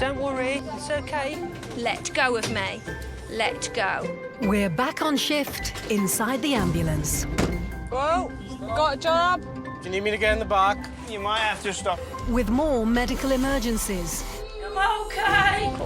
Don't worry, it's OK. Let go of me. Let go. We're back on shift inside the ambulance. Whoa, got a job. Do you need me to get in the back? You might have to stop. With more medical emergencies. I'm OK.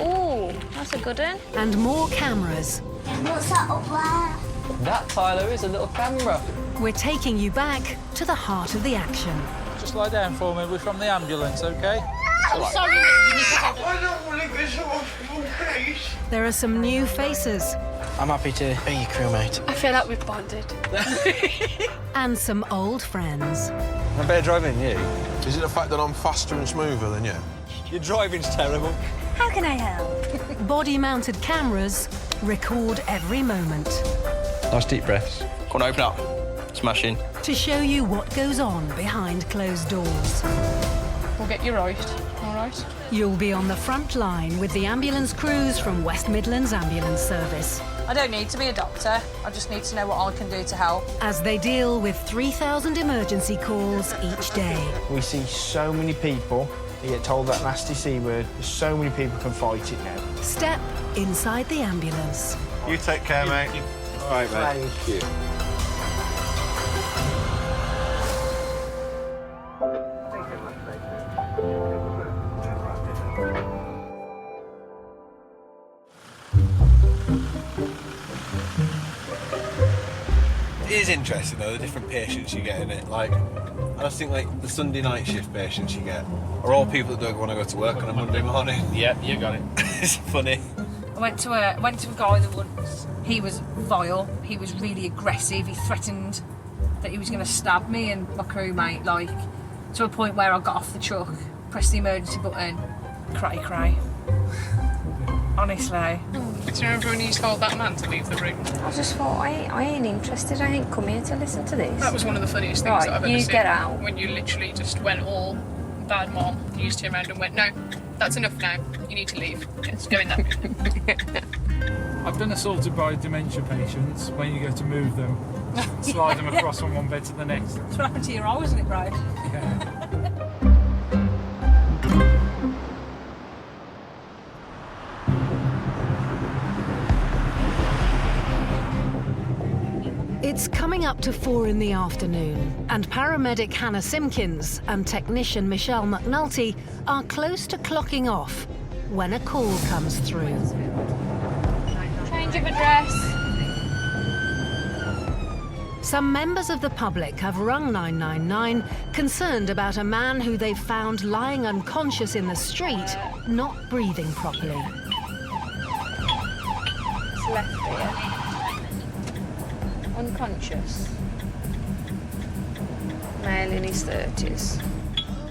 Oh, that's a good one. And more cameras. What's that up there? That, Tyler, is a little camera. We're taking you back to the heart of the action. Just lie down for me. We're from the ambulance, OK? I'm sorry, I don't want to go so off. There are some new faces. I'm happy to be your crewmate. I feel like we've bonded. And some old friends. I'm better driving than you. Is it the fact that I'm faster and smoother than you? Your driving's terrible. How can I help? Body-mounted cameras record every moment. Nice deep breaths. Come on, open up. Smash in. To show you what goes on behind closed doors. We'll get you right, all right? You'll be on the front line with the ambulance crews from West Midlands Ambulance Service. I don't need to be a doctor. I just need to know what I can do to help. As they deal with 3,000 emergency calls each day. We see so many people that get told that nasty C word. So many people can fight it now. Step inside the ambulance. You take care, mate. All right, mate. Thank you. It is interesting, though, the different patients you get in it. Like, I just think, like, the Sunday night shift patients you get are all people that don't want to go to work on a Monday morning. Yep, you got it. It's funny. I went to a guy that once. He was vile. He was really aggressive. He threatened that he was going to stab me and my crewmate, like, to a point where I got off the truck, pressed the emergency button, cray. Honestly. Do you remember when you told that man to leave the room? I just thought, I ain't interested. I ain't come here to listen to this. That was one of the funniest things Right, that I've ever you seen. get out. When you literally just went all bad mom, you just turned around and went, no, that's enough now. You need to leave. Let's go in that room. I've been assaulted by dementia patients when you go to move them, slide them across from one bed to the next. That's what happened to your eye, wasn't it, Brad? Yeah. It's coming up to 4 in the afternoon, and paramedic Hannah Simpkins and technician Michelle McNulty are close to clocking off when a call comes through. Change of address. Some members of the public have rung 999, concerned about a man who they've found lying unconscious in the street, not breathing properly. It's left here. Unconscious. Male in his 30s.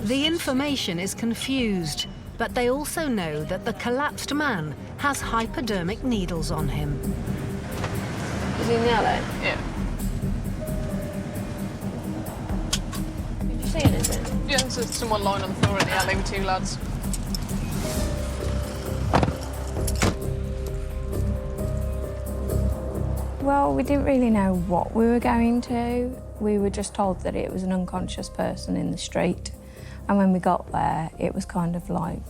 The information is confused, but they also know that the collapsed man has hypodermic needles on him. Is he in the alley? Yeah. Did you see anything? Yeah, there's someone lying on the floor in the alley with two lads. Well, we didn't really know what we were going to. We were just told that it was an unconscious person in the street. And when we got there, it was kind of like,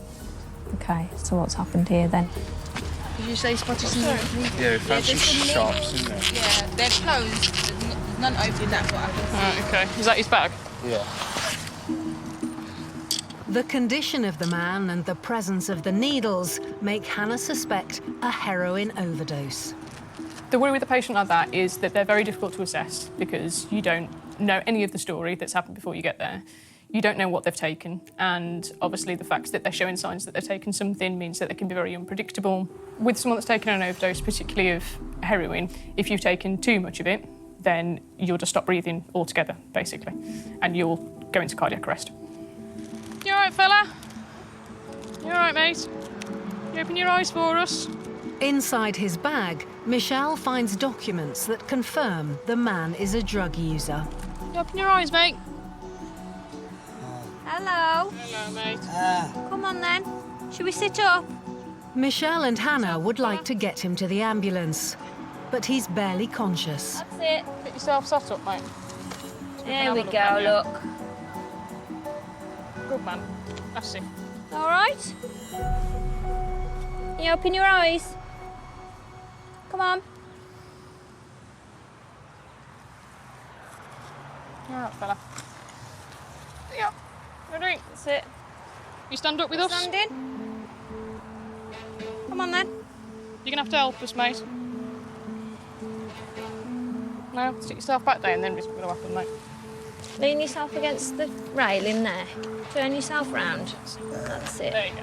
OK, so what's happened here then? Did you say spotted some? Yeah, we found some shops in there. Yeah, they're closed. There's none open, that's what happened. Right, okay. Is that his bag? Yeah. The condition of the man and the presence of the needles make Hannah suspect a heroin overdose. The worry with a patient like that is that they're very difficult to assess because you don't know any of the story that's happened before you get there. You don't know what they've taken, and obviously the fact that they're showing signs that they're taking something means that they can be very unpredictable. With someone that's taken an overdose, particularly of heroin, if you've taken too much of it, then you'll just stop breathing altogether, basically, and you'll go into cardiac arrest. You all right, fella? You all right, mate? You open your eyes for us? Inside his bag, Michelle finds documents that confirm the man is a drug user. You open your eyes, mate. Hello. Hello, mate. Come on then. Should we sit up? Michelle and Hannah would like to get him to the ambulance, but he's barely conscious. That's it. Get yourself sat up, mate. There we go, look. Good man. That's it. All right? Can you open your eyes? Come on. All right, fella. Yeah. Ready? That's it. You stand up with us? Standing. Come on then. You're gonna have to help us, mate. No, stick yourself back there and then it's gonna happen, mate. Lean yourself against the railing there. Turn yourself round. That's it. There you go.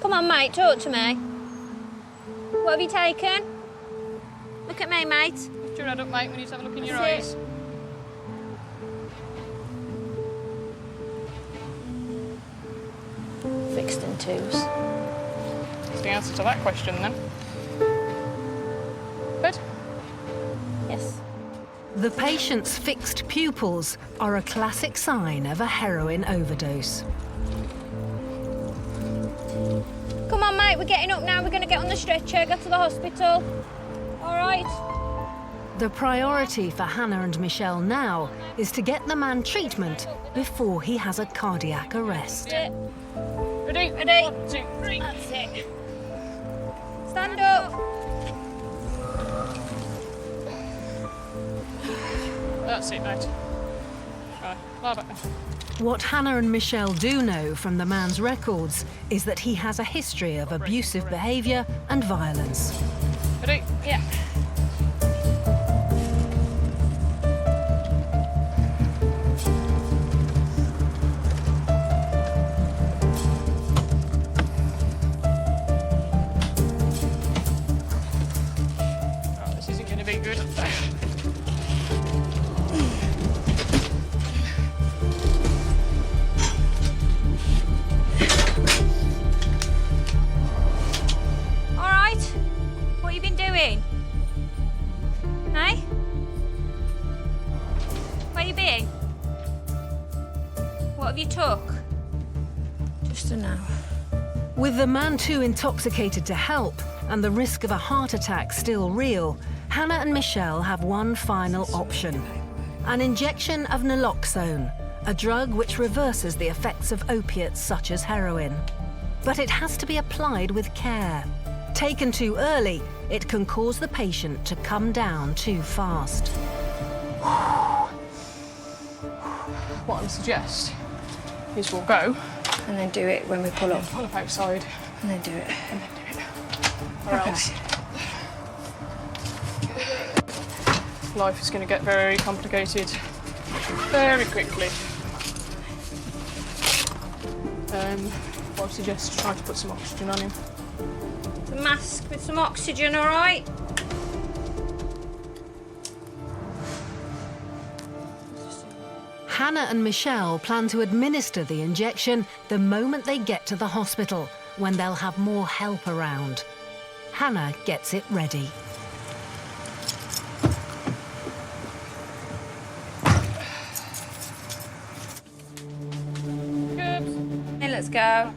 Come on, mate, talk to me. What have you taken? Look at me, mate. Lift your head up, mate. We need to have a look in your That's eyes. Fixed in twos. That's the answer to that question, then. Good. Yes. The patient's fixed pupils are a classic sign of a heroin overdose. Come on, mate, we're getting up now. We're going to get on the stretcher, go to the hospital. All right? The priority for Hannah and Michelle now is to get the man treatment before he has a cardiac arrest. That's it. Ready? Ready? 1, 2, 3. That's it. Stand up. That's it, mate. Right, lie back there. What Hannah and Michelle do know from the man's records is that he has a history of abusive behaviour and violence. Ready? Yeah. Oh, this isn't going to be good. All right. What have you been doing? Hey? Where you been? What have you took? Just an hour. With the man too intoxicated to help and the risk of a heart attack still real, Hannah and Michelle have one final option: an injection of naloxone, a drug which reverses the effects of opiates such as heroin. But it has to be applied with care. Taken too early, it can cause the patient to come down too fast. What I would suggest is we'll go And then do it when we pull up. pull up outside And then do it. and then do it. Or else life is going to get very complicated very quickly. What I would suggest is try to put some oxygen on him. The mask with some oxygen, all right? Hannah and Michelle plan to administer the injection the moment they get to the hospital, when they'll have more help around. Hannah gets it ready. Good. Hey, let's go.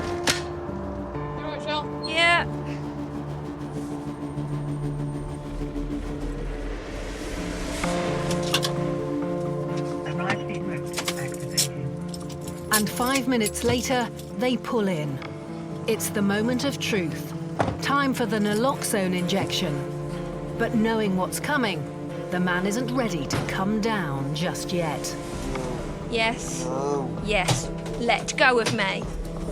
You all right, Shell? Yeah. And 5 minutes later, they pull in. It's the moment of truth. Time for the naloxone injection. But knowing what's coming, the man isn't ready to come down just yet. Yes. Yes. Let go of me.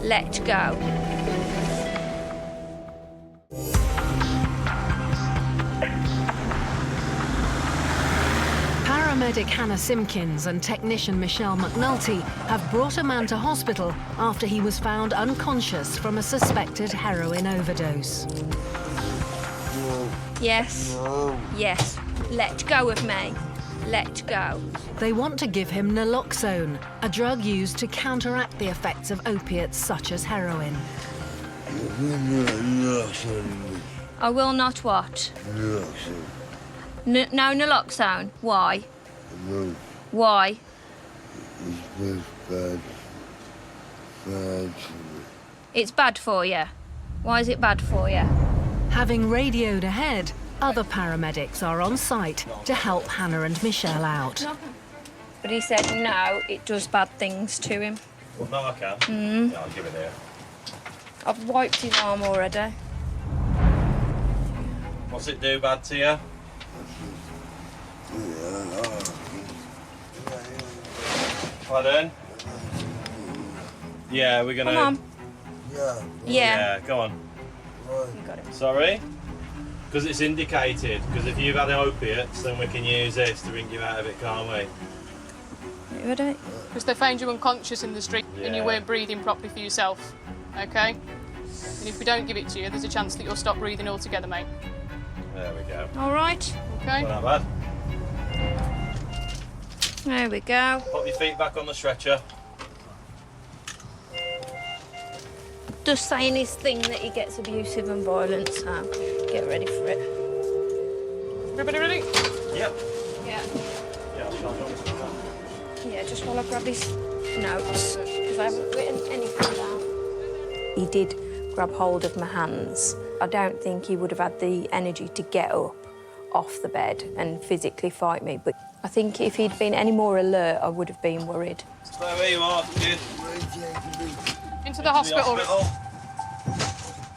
Let go. Paramedic Hannah Simpkins and technician Michelle McNulty have brought a man to hospital after he was found unconscious from a suspected heroin overdose. Yes. Yes. Let go of me. Let go. They want to give him naloxone, a drug used to counteract the effects of opiates such as heroin. I will not what? No naloxone. Why? No, Why? it's bad. It's bad for you. Why is it bad for you? Having radioed ahead, other paramedics are on site to help Hannah and Michelle out. But he said no, it does bad things to him. Well, no, I can. Yeah, I'll give it here. I've wiped his arm already. What's it do bad to you? Pardon? Yeah, we're gonna... Come on. Yeah. go on. You got it. Sorry? Because it's indicated. Because if you've had opiates, then we can use this to bring you out of it, can't we? You ready? Because they found you unconscious in the street and you Yeah. weren't breathing properly for yourself, okay? And if we don't give it to you, there's a chance that you'll stop breathing altogether, mate. There we go. All right. Okay? Not bad. There we go. Put your feet back on the stretcher. Just saying his thing that he gets abusive and violent, so get ready for it. Everybody ready? Yep. Yeah. Yeah, I'll try and Yeah, just while I grab his notes, because I haven't written anything down. He did grab hold of my hands. I don't think he would have had the energy to get up off the bed and physically fight me, but I think if he'd been any more alert, I would have been worried. Stay where you are, kid. Into the hospital.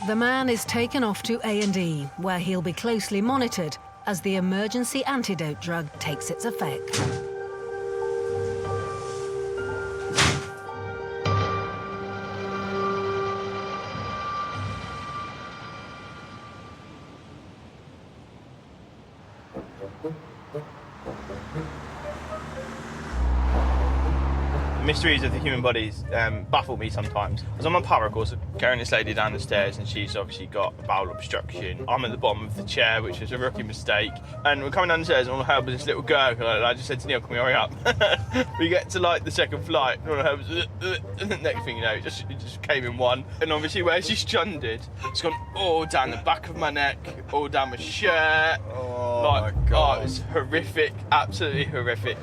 The man is taken off to A&E, where he'll be closely monitored as the emergency antidote drug takes its effect. The mysteries of the human bodies baffle me sometimes. I was on my power course carrying this lady down the stairs and she's obviously got bowel obstruction. I'm at the bottom of the chair, which was a rookie mistake. And we're coming down the stairs and all I heard was this little girl. And I just said to Neil, can we hurry up? We get to like the second flight and all I heard was and the next thing you know, it just came in one. And obviously where she's stranded, it's gone all down the back of my neck, all down my shirt. Oh, Like, my God. oh, it was horrific, absolutely horrific.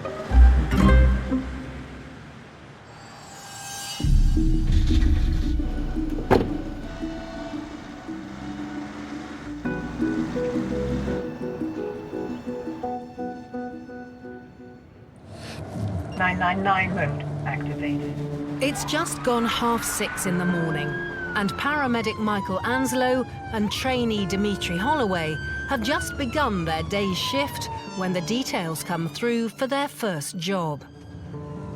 999 mode activated. It's just gone 6:30 in the morning, and paramedic Michael Anslow and trainee Dimitri Holloway have just begun their day's shift when the details come through for their first job.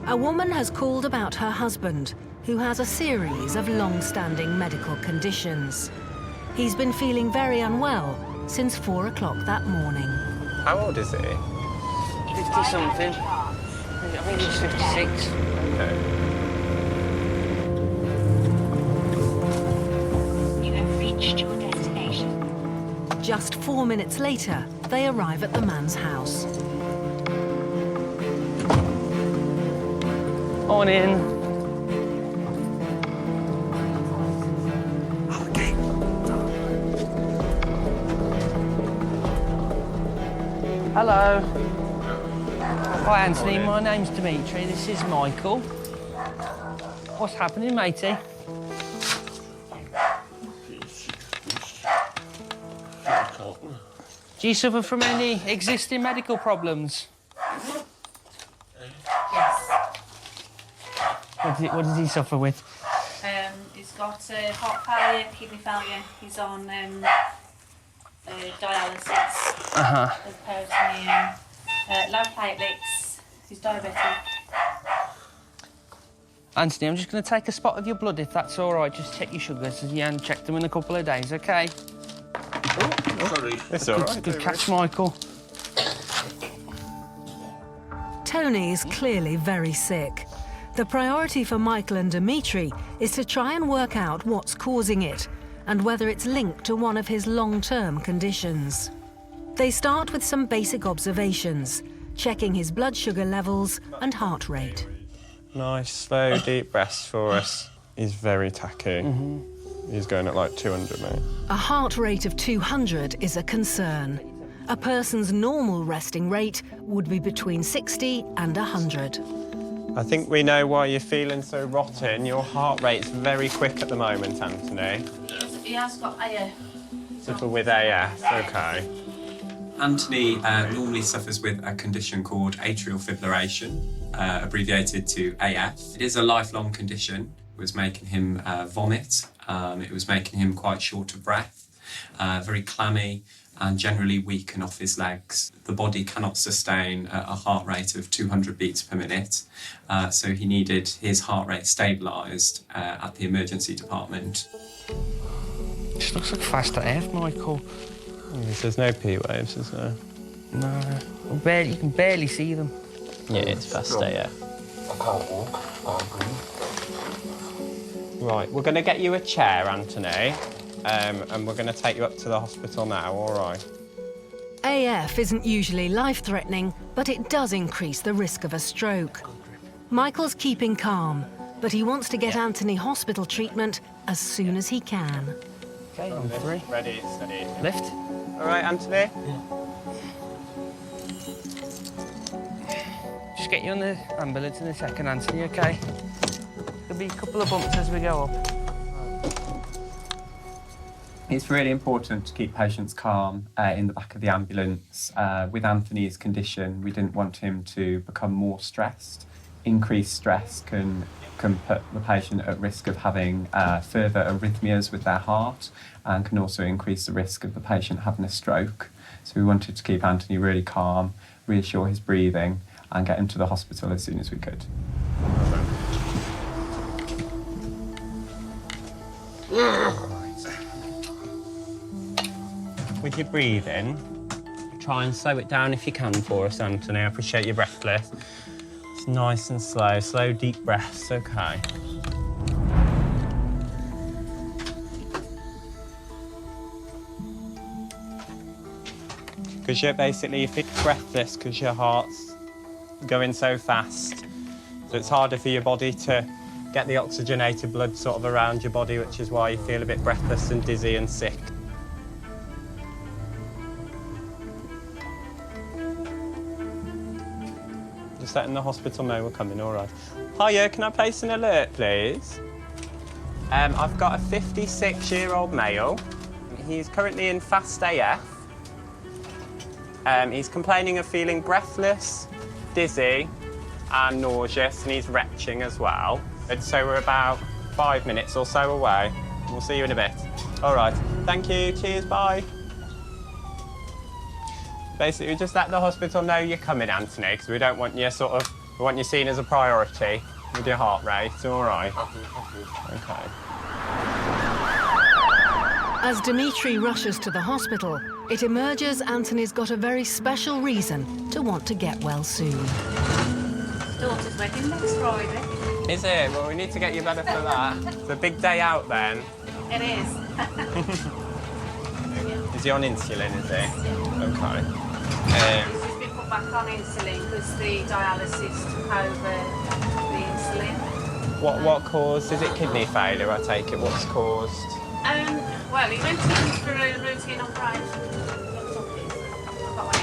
A woman has called about her husband, who has a series of long-standing medical conditions. He's been feeling very unwell since 4 o'clock that morning. How old is he? 50-something. I think he's 56. Okay. You have reached your destination. Just 4 minutes later, they arrive at the man's house. On in. Okay. Hello. Hi, Anthony. My name's Dimitri. This is Michael. What's happening, matey? Do you suffer from any existing medical problems? Yes. What does he suffer with? He's got heart failure, kidney failure. He's on dialysis, there's peritoneum, low platelets. He's diabetic. Anthony, I'm just going to take a spot of your blood, if that's all right. Just check your sugars and check them in a couple of days, OK? Sorry. It's all right. Good catch, Michael. Tony is clearly very sick. The priority for Michael and Dimitri is to try and work out what's causing it and whether it's linked to one of his long-term conditions. They start with some basic observations, checking his blood sugar levels and heart rate. Nice, slow, deep breaths for us. He's very tacky. He's going at like 200, mate. A heart rate of 200 is a concern. A person's normal resting rate would be between 60 and 100. I think we know why you're feeling so rotten. Your heart rate's very quick at the moment, Anthony. He has got AF. Suffer with AF, okay. Anthony normally suffers with a condition called atrial fibrillation, abbreviated to AF. It is a lifelong condition. It was making him vomit. It was making him quite short of breath, very clammy, and generally weak and off his legs. The body cannot sustain a heart rate of 200 beats per minute, so he needed his heart rate stabilised at the emergency department. This looks like fast AF, Michael. There's no P waves, is there? No, you can barely see them. Yeah, it's fast AF. I can't walk, I can't breathe. Right, we're going to get you a chair, Anthony, and we're going to take you up to the hospital now, all right? AF isn't usually life-threatening, but it does increase the risk of a stroke. Michael's keeping calm, but he wants to get Anthony hospital treatment as soon as he can. Okay, on 3. Ready, steady. Lift. All right, Anthony? Just get you on the ambulance in a second, Anthony, okay? There'll be a couple of bumps as we go up. It's really important to keep patients calm in the back of the ambulance. With Anthony's condition, we didn't want him to become more stressed. Increased stress can put the patient at risk of having further arrhythmias with their heart and can also increase the risk of the patient having a stroke. So we wanted to keep Anthony really calm, reassure his breathing and get him to the hospital as soon as we could. With your breathing, try and slow it down if you can for us, Anthony. I appreciate you're breathless. It's nice and slow, deep breaths, okay. Because you're basically, you feel breathless because your heart's going so fast. So it's harder for your body to get the oxygenated blood sort of around your body, which is why you feel a bit breathless and dizzy and sick. Just letting the hospital know we're coming, all right. Hiya, can I place an alert, please? I've got a 56-year-old male. He's currently in fast AF. He's complaining of feeling breathless, dizzy, and nauseous, and he's retching as well. And so we're about 5 minutes or so away. We'll see you in a bit. All right, thank you, cheers, bye. Basically, just let the hospital know you're coming, Anthony, because we don't want you we want you seen as a priority with your heart rate, all right? Okay. As Dimitri rushes to the hospital, it emerges Anthony's got a very special reason to want to get well soon. Daughter's wedding next Friday. Is it? Well, we need to get you better for that. It's a big day out then. It is. Is he on insulin, is he? Okay. He's just been put back on insulin because the dialysis took over the insulin. What caused? Is it kidney failure, I take it? What's caused? Well, he went in for a routine operation.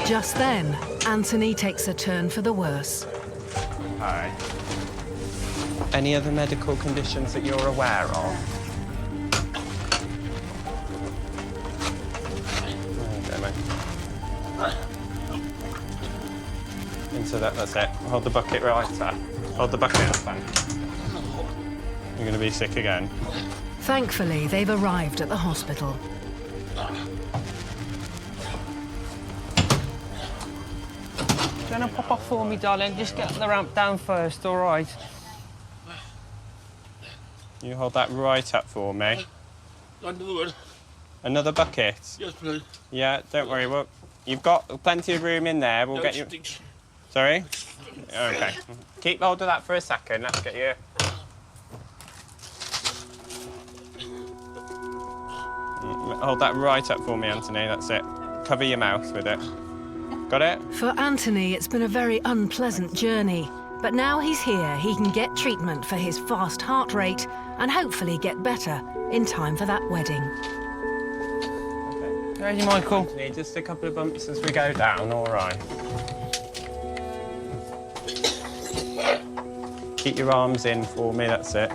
Just then, Anthony takes a turn for the worse. Okay. Any other medical conditions that you're aware of? Okay, mate. Into that's it. Hold the bucket right there. Hold the bucket up then. You're going to be sick again. Thankfully, they've arrived at the hospital. Do you want to pop off for me, darling? Just get the ramp down first, all right? You hold that right up for me. Another one. Another bucket? Yes, please. Yeah, don't worry. Well, you've got plenty of room in there. We'll get you... Stinks. Sorry? Okay. Keep hold of that for a second. Let's get you... Hold that right up for me, Anthony. That's it. Cover your mouth with it. Got it? For Anthony, it's been a very unpleasant journey. But now he's here, he can get treatment for his fast heart rate and hopefully get better in time for that wedding. Okay. Ready, Michael? Anthony, just a couple of bumps as we go down, all right. keep your arms in for me, that's it.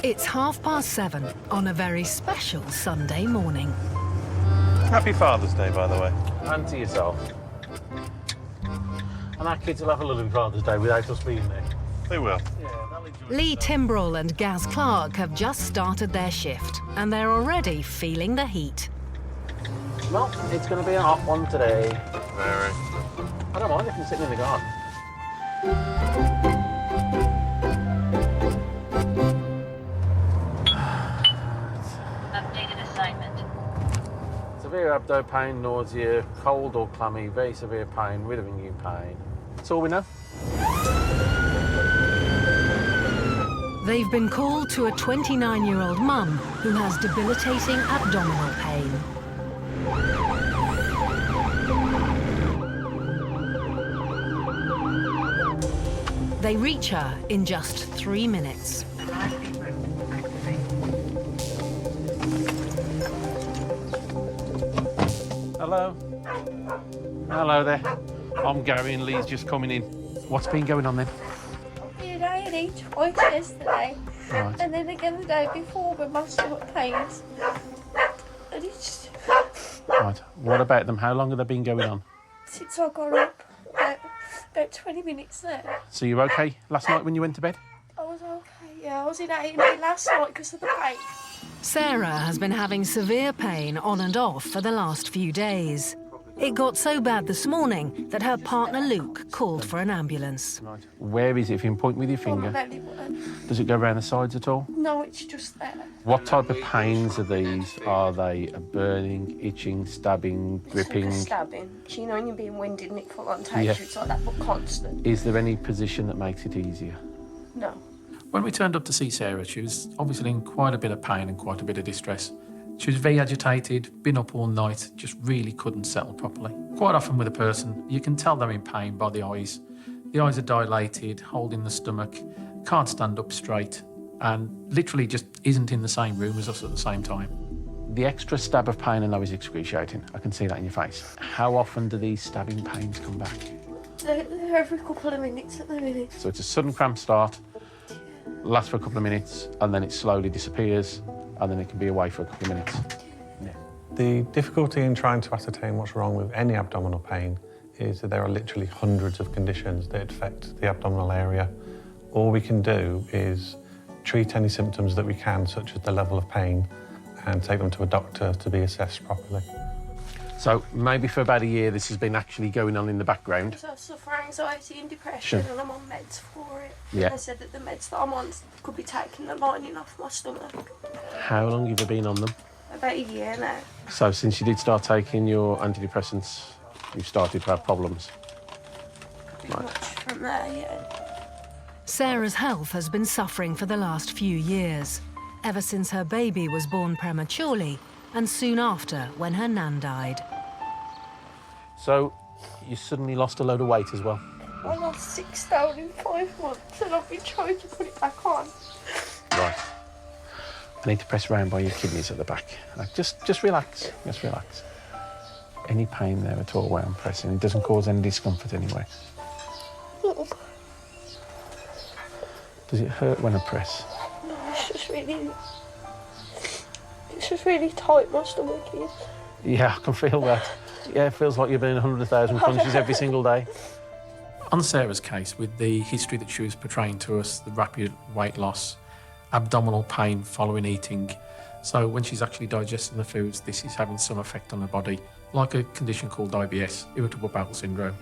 It's 7:30 on a very special Sunday morning. Happy Father's Day, by the way. And to yourself. And our kids will have a lovely Father's Day without us being there. They will. Lee Timbrell and Gaz Clark have just started their shift, and they're already feeling the heat. Well, it's going to be a hot one today. Very. I don't mind if I'm sitting in the garden. Updated assignment. Severe abdo pain, nausea, cold or clammy, very severe pain, withering you pain. That's all we know. They've been called to a 29-year-old mum who has debilitating abdominal pain. They reach her in just 3 minutes. Hello. Hello there. I'm Gary and Lee's just coming in. What's been going on then? You know, I ate twice yesterday, Right. and then again the day before with my stomach pains. And it's Right. What about them? How long have they been going on? since I got up, about 20 minutes now. So you okay last night when you went to bed? I was okay, yeah. I was in A&E last night because of the pain. Sarah has been having severe pain on and off for the last few days. It got so bad this morning that her partner Luke called for an ambulance. Where is it? If you can point with your On my finger. belly button. Does it go around the sides at all? No, it's just there. What type of pains are these? Are they a burning, itching, stabbing, It's like gripping? a stabbing. You know when you're being winded and it full on takes Yeah. you, it's like that, but constant. Is there any position that makes it easier? No. When we turned up to see Sarah, she was obviously in quite a bit of pain and quite a bit of distress. She was very agitated, been up all night, just really couldn't settle properly. Quite often with a person, you can tell they're in pain by the eyes. The eyes are dilated, holding the stomach, can't stand up straight, and literally just isn't in the same room as us at the same time. The extra stab of pain I know is excruciating. I can see that in your face. How often do these stabbing pains come back? They're every couple of minutes at the minute. So it's a sudden cramp start, lasts for a couple of minutes, and then it slowly disappears, and then it can be away for a couple of minutes. The difficulty in trying to ascertain what's wrong with any abdominal pain is that there are literally hundreds of conditions that affect the abdominal area. All we can do is treat any symptoms that we can, such as the level of pain, and take them to a doctor to be assessed properly. So maybe for about a year this has been actually going on in the background. So I suffer anxiety and depression, Sure. and I'm on meds for it. Yeah. They said that the meds that I'm on could be taking the lining off my stomach. How long have you been on them? About a year now. So since you did start taking your antidepressants, you've started to have problems. Right. From there, yeah. Sarah's health has been suffering for the last few years, ever since her baby was born prematurely and soon after when her nan died. So you suddenly lost a load of weight as well. I lost 6 stone in 5 months, and I've been trying to put it back on. Right. I need to press round by your kidneys at the back. Just relax. Just relax. Any pain there at all where I'm pressing? It doesn't cause any discomfort anyway. Does it hurt when I press? No, it's just really tight, my stomach is. Yeah, I can feel that. Yeah, it feels like you're doing 100,000 punches every single day. On Sarah's case, with the history that she was portraying to us, the rapid weight loss, abdominal pain following eating, so when she's actually digesting the foods, this is having some effect on her body, like a condition called IBS, irritable bowel syndrome.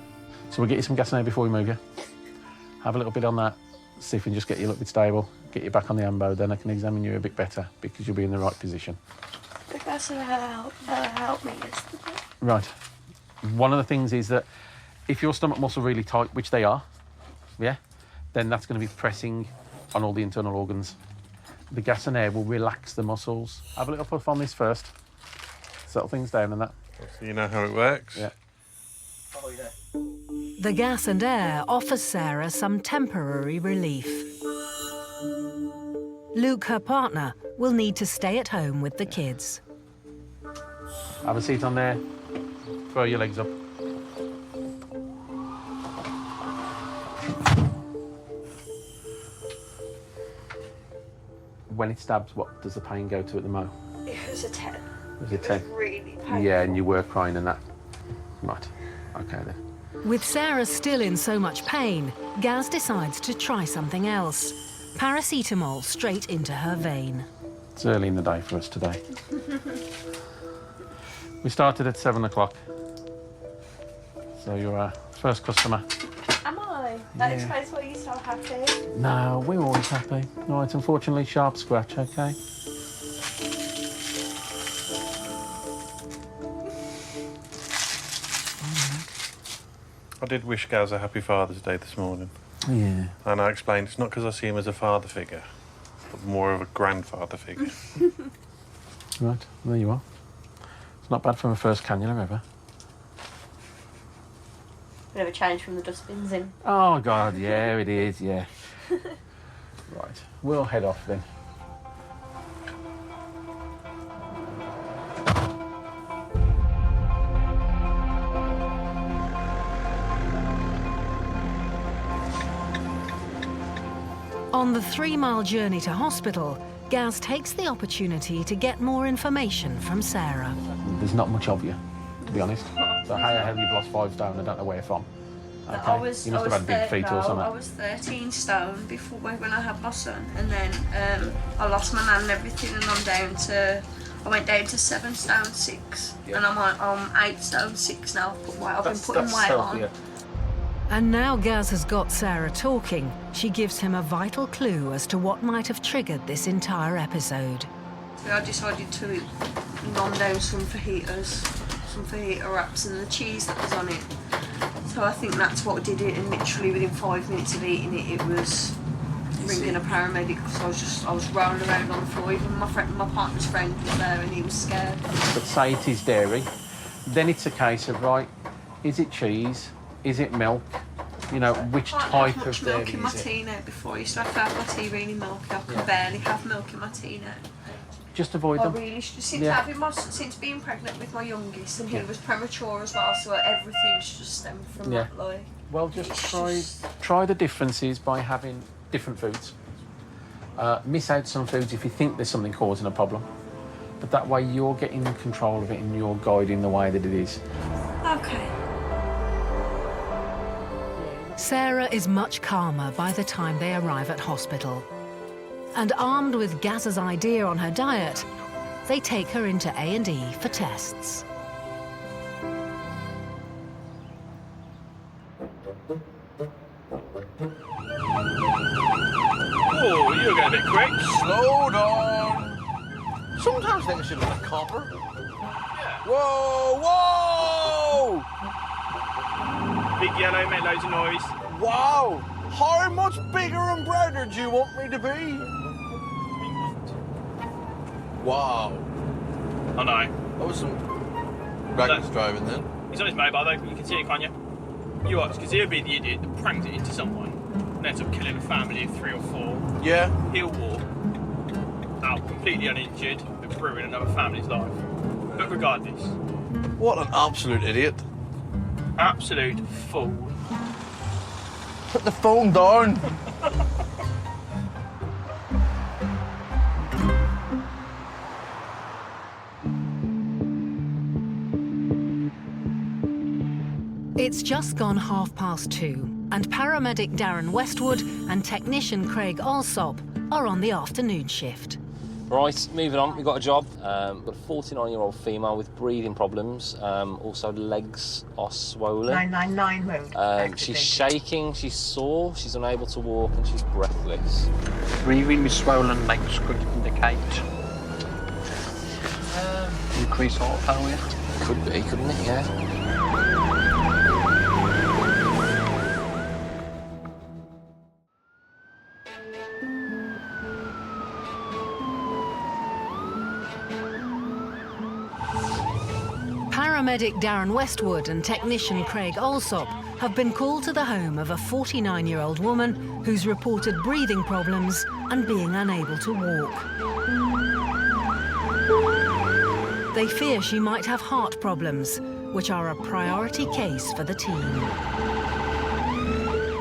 So we'll get you some gas now before we move you. Have a little bit on that, see if we can just get you a little bit stable, get you back on the ambo, then I can examine you a bit better because you'll be in the right position. The gas helped me yesterday. Right. One of the things is that if your stomach muscle really tight, which they are, yeah, then that's going to be pressing on all the internal organs. The gas and air will relax the muscles. Have a little puff on this first. Settle things down and that. So you know how it works? Yeah. Oh, yeah. The gas and air offers Sarah some temporary relief. Luke, her partner, will need to stay at home with the kids. Have a seat on there. Throw your legs up. When it stabs, what does the pain go to at the moment? It was a 10. It was a 10? Really painful. Yeah, and you were crying and that. Right. Okay then. With Sarah still in so much pain, Gaz decides to try something else. Paracetamol straight into her vein. It's early in the day for us today. We started at 7 o'clock. So you're our first customer. Am I? That Yeah. explains why you're so happy. No, we're always happy. Right, unfortunately, sharp scratch, okay? I did wish Gaz a happy Father's Day this morning. Yeah. And I explained it's not because I see him as a father figure, but more of a grandfather figure. Right, there you are. It's not bad from a first cannula ever. Bit of a change from the dustbins in. Oh, God, yeah, it is, yeah. Right, we'll head off then. On the 3-mile journey to hospital, Gaz takes the opportunity to get more information from Sarah. There's not much of you, to be honest. So how the hell you've lost 5 stone, I don't know where from. Okay. I was, you must I was have had big feet or something. I was 13 stone before when I had my son, and then I lost my nan and everything, and I went down to 7 stone 6, Yeah. and I'm 8 stone 6 now. I've been putting weight on. And now Gaz has got Sarah talking, she gives him a vital clue as to what might have triggered this entire episode. So I decided to nom down some fajita wraps and the cheese that was on it. So I think that's what did it, and literally within 5 minutes of eating it, it was ringing a paramedic, because I was rolling around on the floor. Even my partner's friend was there and he was scared. But say it is dairy, then it's a case of, right, is it cheese? Is it milk? You know, which type of dairy milk in my is it? tea now before. I used to have my tea really milky. I can barely have milk in my tea now. Just avoid I them. really should. Since being pregnant with my youngest, and he was premature as well, so everything's just stemmed from that. Like, well, just try the differences by having different foods. Miss out some foods if you think there's something causing a problem, but that way you're getting control of it and you're guiding the way that it is. okay. Sarah is much calmer by the time they arrive at hospital. And armed with Gaz's idea on her diet, they take her into A&E for tests. Oh, you're going a bit quick. Slow down. Sometimes I think I should have been a copper. Whoa, whoa! Big yellow, make loads of noise. Wow! How much bigger and brighter do you want me to be? Wow. I know. That was some reckless driving then. He's on his mobile though, you can see it, can't you? You watch, because he'll be the idiot that prangs it into someone and ends up killing a family of 3 or 4. Yeah. He'll walk out completely uninjured, but ruin another family's life. But regardless. What an absolute idiot. Absolute fool. Put the phone down. It's just gone 2:30, and paramedic Darren Westwood and technician Craig Alsop are on the afternoon shift. Right, moving on, we've got a job. We've got a 49-year-old female with breathing problems. Also, legs are swollen. 999 mode. She's shaking, she's sore, she's unable to walk, and she's breathless. Breathing with swollen legs could indicate increased heart failure. Could be, couldn't it? Yeah. Paramedic Darren Westwood and technician Craig Alsop have been called to the home of a 49-year-old woman who's reported breathing problems and being unable to walk. They fear she might have heart problems, which are a priority case for the team.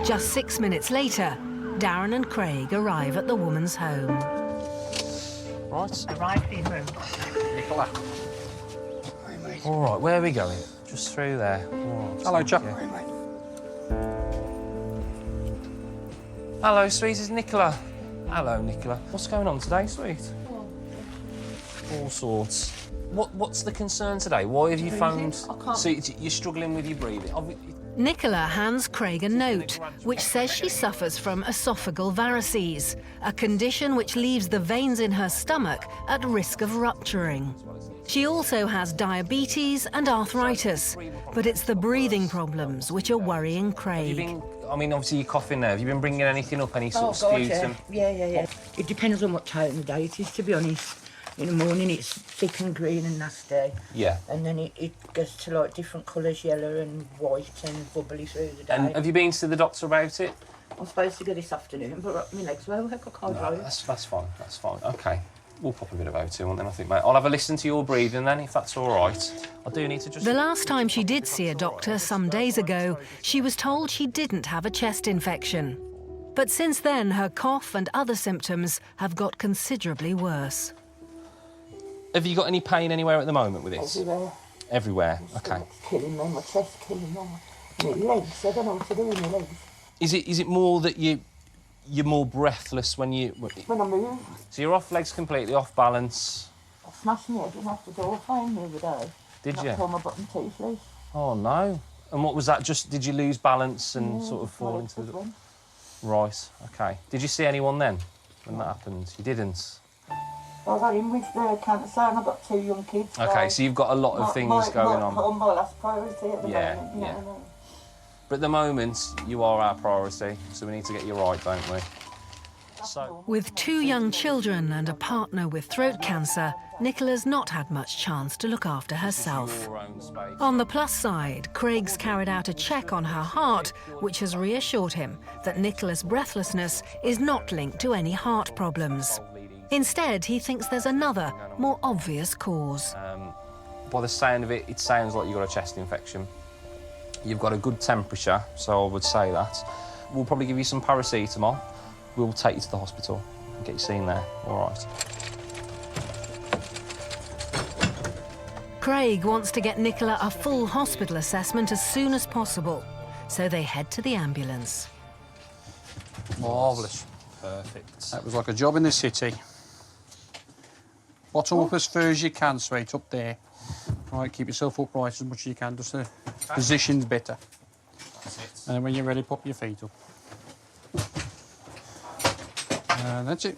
Just 6 minutes later, Darren and Craig arrive at the woman's home. Right. Arrived in room. Nicola. All right, where are we going? Just through there. Right, Hello, chap. Hello, sweet. It's Nicola. Hello, Nicola. What's going on today, sweet? All sorts. What's the concern today? Why have you phoned? So you're struggling with your breathing? Nicola hands Craig a note which says she suffers from esophageal varices, a condition which leaves the veins in her stomach at risk of rupturing. She also has diabetes and arthritis, but it's the breathing problems which are worrying Craig. I mean, obviously you're coughing there. Have you been bringing anything up, any sort of sputum? Yeah. It depends on what time of the day it is, to be honest. In the morning it's thick and green and nasty. Yeah. And then it goes to like different colours, yellow and white and bubbly through the day. And have you been to the doctor about it? I'm supposed to go this afternoon, but my legs were like I can't drive. That's fine. That's fine. Okay. We'll pop a bit about it, won't then, I think, mate. I'll have a listen to your breathing then, if that's all right. I do need to just... The last time she did see a doctor some days ago, she was told she didn't have a chest infection. But since then, her cough and other symptoms have got considerably worse. Have you got any pain anywhere at the moment with it? Everywhere. Everywhere, okay. It's killing me, my chest killing me. My legs, I don't know what to do with my legs. Is it more that you're more breathless when you... When I move. So you're off legs completely, off balance? I smashed my head in off the door frame the other day. Did you? Knocked all my bottom teeth loose. Oh, no. And what was that? Just, did you lose balance and sort of fall into the... Right, okay. Did you see anyone then, when that happened? You didn't? I got in with the cancer and I've got 2 young kids. Okay, so you've got a lot of things going on. My last priority at the moment. Yeah. You know what I mean? But at the moment, you are our priority, so we need to get you right, don't we? So... With 2 young children and a partner with throat cancer, Nicola's not had much chance to look after herself. On the plus side, Craig's carried out a check on her heart, which has reassured him that Nicola's breathlessness is not linked to any heart problems. Instead, he thinks there's another, more obvious cause. By the sound of it, it sounds like you've got a chest infection. You've got a good temperature, so I would say that. We'll probably give you some paracetamol. We'll take you to the hospital and get you seen there, all right? Craig wants to get Nicola a full hospital assessment as soon as possible, so they head to the ambulance. Marvellous. Perfect. That was like a job in the city. Bottom up as far as you can, sweet, up there. Right, keep yourself upright as much as you can, just the position's better. That's it. And then when you're ready, pop your feet up. And that's it.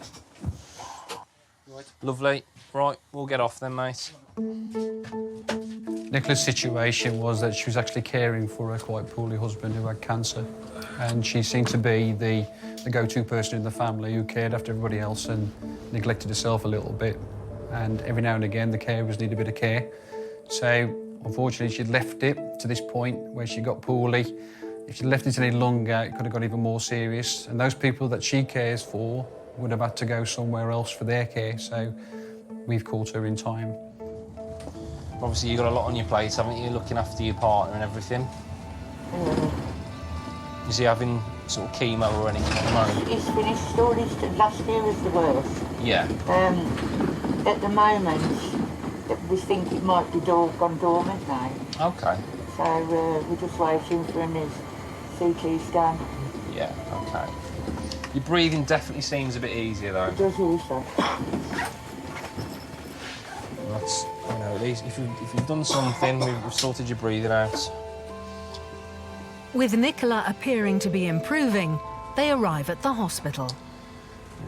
Right. Lovely. Right, we'll get off then, mate. Nicola's situation was that she was actually caring for her quite poorly husband who had cancer. And she seemed to be the go-to person in the family who cared after everybody else and neglected herself a little bit. And every now and again, the carers need a bit of care. So, unfortunately, she'd left it to this point where she got poorly. If she'd left it any longer, it could have got even more serious. And those people that she cares for would have had to go somewhere else for their care. So, we've caught her in time. Obviously, you've got a lot on your plate, haven't you? Looking after your partner and everything. Is he having sort of chemo or anything at the moment? He's finished all his... Last year was the worst. Yeah. At the moment, we think it might be gone dormant now. Okay. So we're just waiting for a CT scan. Yeah, okay. Your breathing definitely seems a bit easier, though. It does also. That's, you know, at least if you've done something, we've sorted your breathing out. With Nicola appearing to be improving, they arrive at the hospital.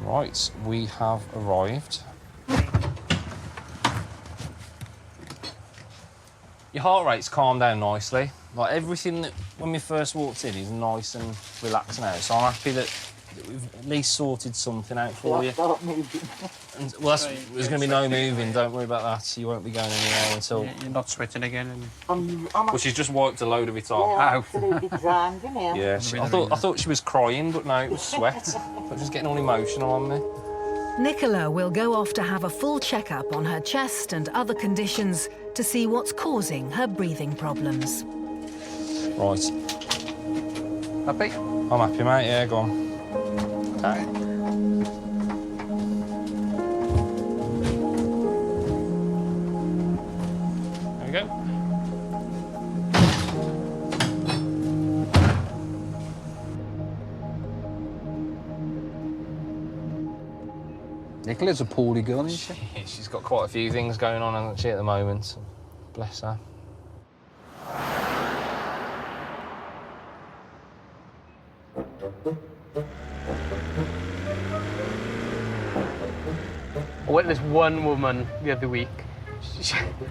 Right, we have arrived. Your heart rate's calmed down nicely. Like everything that when we first walked in is nice and relaxed now. So I'm happy that that we've at least sorted something out for you. And, well, there's going to be no moving, don't worry about that. You won't be going anywhere until... You're not sweating again. Well, she's just wiped a load of it off. Yeah, absolutely drowned, you know. Yes, I thought she was crying, but no, it was sweat. I was just getting all emotional on me. Nicola will go off to have a full checkup on her chest and other conditions to see what's causing her breathing problems. Right. Happy? I'm happy, mate. Yeah, go on. Okay. There we go. Nicola's a poorly girl, isn't she? She's got quite a few things going on, hasn't she, at the moment? Bless her. I went to this one woman the other week.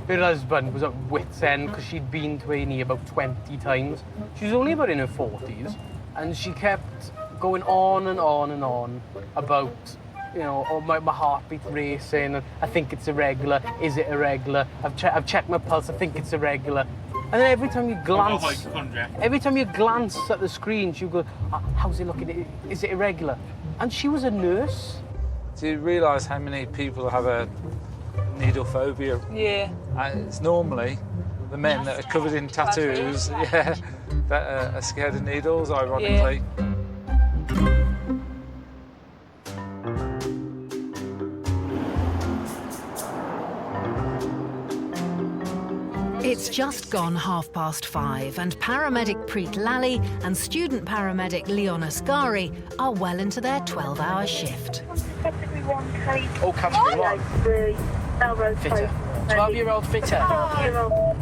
Her husband was at wit's end because she'd been to A&E about 20 times. She was only about in her 40s, and she kept going on and on and on about, you know, oh, my heartbeat racing, and I think it's irregular. Is it irregular? I've checked my pulse. I think it's irregular. And then every time you glance at the screen, she would go, "How's it looking? Is it irregular?" And she was a nurse. Do you realise how many people have a needle phobia? Yeah. It's normally the men that are covered in tattoos, yeah, that are scared of needles, ironically. It's just gone 5:30 and paramedic Preet Lally and student paramedic Leon Asghari are well into their 12-hour shift. Oh, category 1. Fitter. 12-year-old fitter.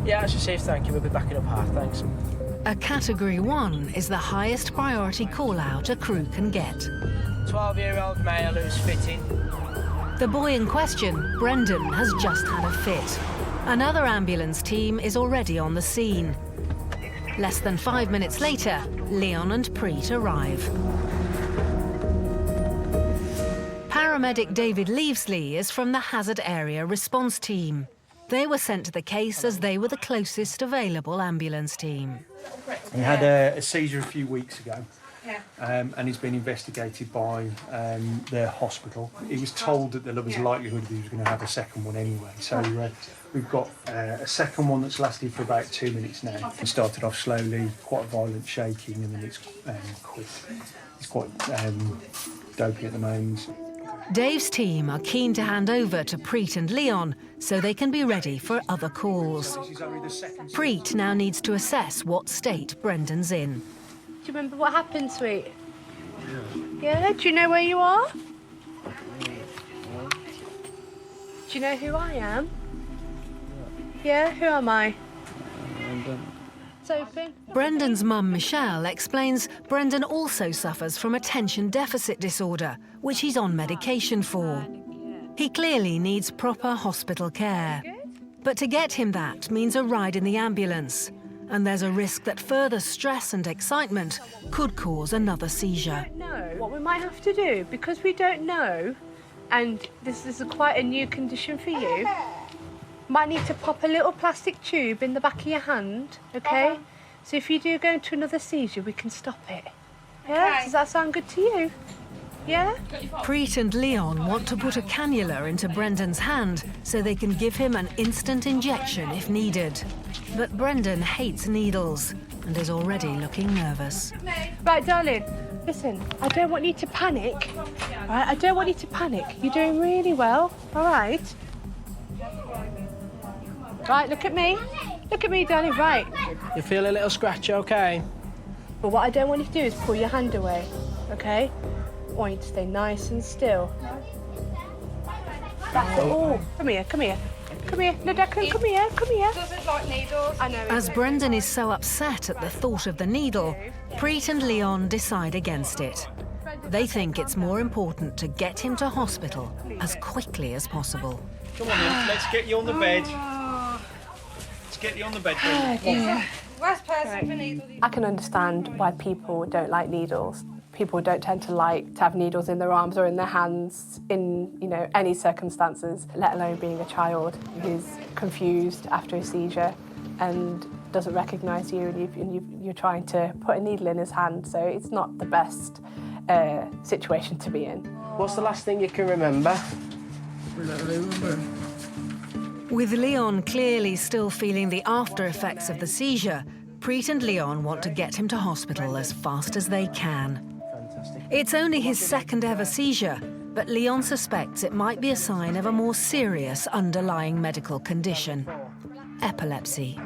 Yeah, that's just safe, thank you. We'll be back in a half, thanks. A Category 1 is the highest priority call-out a crew can get. 12-year-old male who's fitting. The boy in question, Brendan, has just had a fit. Another ambulance team is already on the scene. Less than 5 minutes later, Leon and Preet arrive. Paramedic David Leavesley is from the Hazard Area Response Team. They were sent to the case as they were the closest available ambulance team. He had a seizure a few weeks ago. And he's been investigated by their hospital. He was told that there was likelihood that he was going to have a second one anyway. So we've got a second one that's lasted for about 2 minutes now. It started off slowly, quite violent shaking, and then it's quick. He's quite dopey at the moment. Dave's team are keen to hand over to Preet and Leon so they can be ready for other calls. Preet now needs to assess what state Brendan's in. Do you remember what happened, sweet? Yeah, do you know where you are? Do you know who I am? Yeah, who am I? It's open. Brendan's mum, Michelle, explains Brendan also suffers from attention deficit disorder, which he's on medication for. He clearly needs proper hospital care. But to get him that means a ride in the ambulance. And there's a risk that further stress and excitement could cause another seizure. No, what we might have to do, because we don't know, and this is quite a new condition for you, might need to pop a little plastic tube in the back of your hand, okay? So if you do go into another seizure, we can stop it. Yeah? Okay. Does that sound good to you? Yeah? Preet and Leon want to put a cannula into Brendan's hand so they can give him an instant injection if needed. But Brendan hates needles and is already looking nervous. Right, darling, listen, I don't want you to panic. Right, I don't want you to panic. You're doing really well, all right? Right, look at me. Look at me, darling, right. You feel a little scratch, okay? But what I don't want you to do is pull your hand away, okay? I want you to stay nice and still. That's it. Oh, come here, come here. Come here, no, Declan, come here, come here. Doesn't like needles. I know. As Brendan is so upset at the thought of the needle, Preet and Leon decide against it. They think it's more important to get him to hospital as quickly as possible. Come on in, let's get you on the bed. Let's get you on the bed. Oh, dear. Worst person for needles. I can understand why people don't like needles. People don't tend to like to have needles in their arms or in their hands in, you know, any circumstances, let alone being a child who's confused after a seizure and doesn't recognise you, and you're trying to put a needle in his hand. So it's not the best situation to be in. What's the last thing you can remember? With Leon clearly still feeling the after effects of the seizure, Preet and Leon want to get him to hospital as fast as they can. It's only his second ever seizure, but Leon suspects it might be a sign of a more serious underlying medical condition: epilepsy.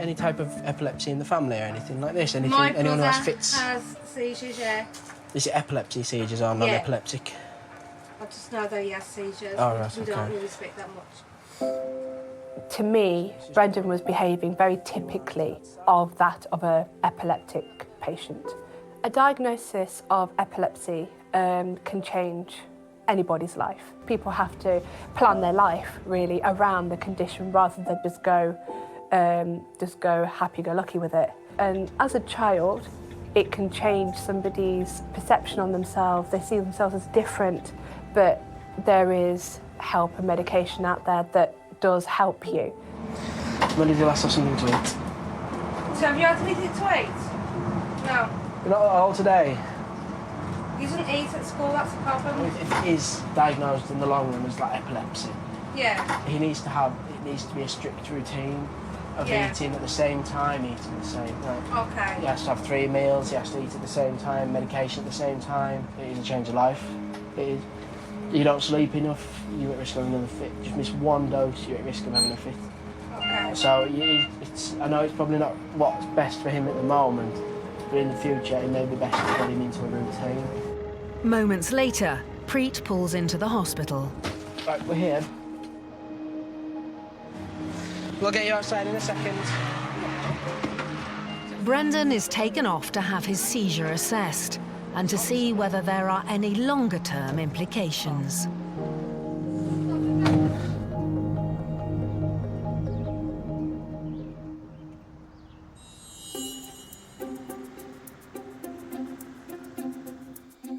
Any type of epilepsy in the family or anything like this? Anything? My Anyone who brother has fits? has seizures, yeah. Is it epilepsy seizures or non-epileptic? I just know that he has seizures. Oh, right, We okay. don't really speak that much. To me, Brendan was behaving very typically of that of an epileptic patient. A diagnosis of epilepsy can change anybody's life. People have to plan their life really around the condition rather than just go happy-go-lucky with it. And as a child, it can change somebody's perception on themselves. They see themselves as different, but there is help and medication out there that does help you. When did you last have something to eat? So have you had anything to eat? No. You're not at all today? He doesn't eat at school, that's the problem. If it is diagnosed in the long run as like epilepsy, Yeah. it needs to be a strict routine of Yeah. eating at the same time, eating at the same time. Okay. He has to have 3 meals, he has to eat at the same time, medication at the same time. It is a change of life. It is. You don't sleep enough, you're at risk of having another fit. Just miss one dose, you're at risk of having a fit. Okay. So I know it's probably not what's best for him at the moment, but in the future it may be best to get him into a routine. Moments later, Preet pulls into the hospital. Right, we're here. We'll get you outside in a second. Brendan is taken off to have his seizure assessed and to see whether there are any longer-term implications.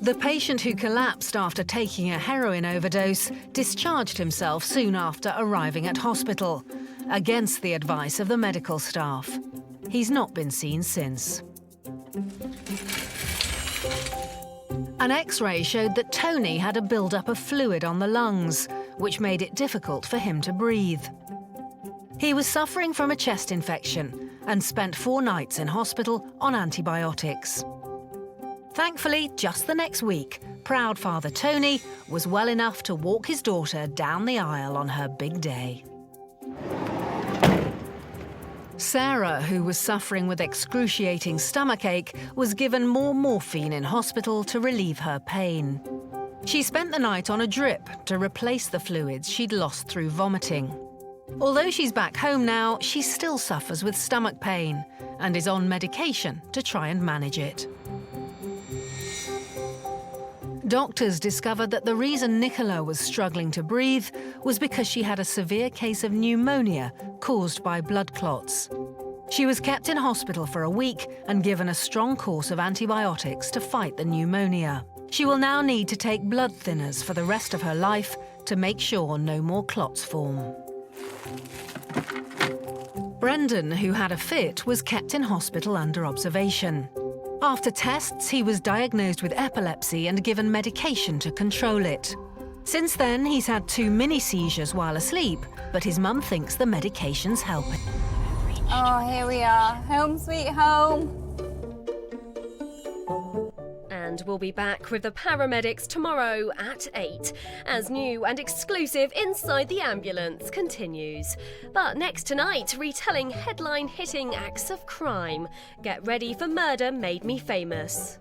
The patient who collapsed after taking a heroin overdose discharged himself soon after arriving at hospital, against the advice of the medical staff. He's not been seen since. An X-ray showed that Tony had a build-up of fluid on the lungs, which made it difficult for him to breathe. He was suffering from a chest infection and spent 4 nights in hospital on antibiotics. Thankfully, just the next week, proud father Tony was well enough to walk his daughter down the aisle on her big day. Sarah, who was suffering with excruciating stomachache, was given more morphine in hospital to relieve her pain. She spent the night on a drip to replace the fluids she'd lost through vomiting. Although she's back home now, she still suffers with stomach pain and is on medication to try and manage it. Doctors discovered that the reason Nicola was struggling to breathe was because she had a severe case of pneumonia caused by blood clots. She was kept in hospital for a week and given a strong course of antibiotics to fight the pneumonia. She will now need to take blood thinners for the rest of her life to make sure no more clots form. Brendan, who had a fit, was kept in hospital under observation. After tests, he was diagnosed with epilepsy and given medication to control it. Since then, he's had 2 mini seizures while asleep, but his mum thinks the medication's helping. Oh, here we are. Home sweet home. And we'll be back with the paramedics tomorrow at 8 as new and exclusive Inside the Ambulance continues. But next tonight, retelling headline-hitting acts of crime. Get ready for Murder Made Me Famous.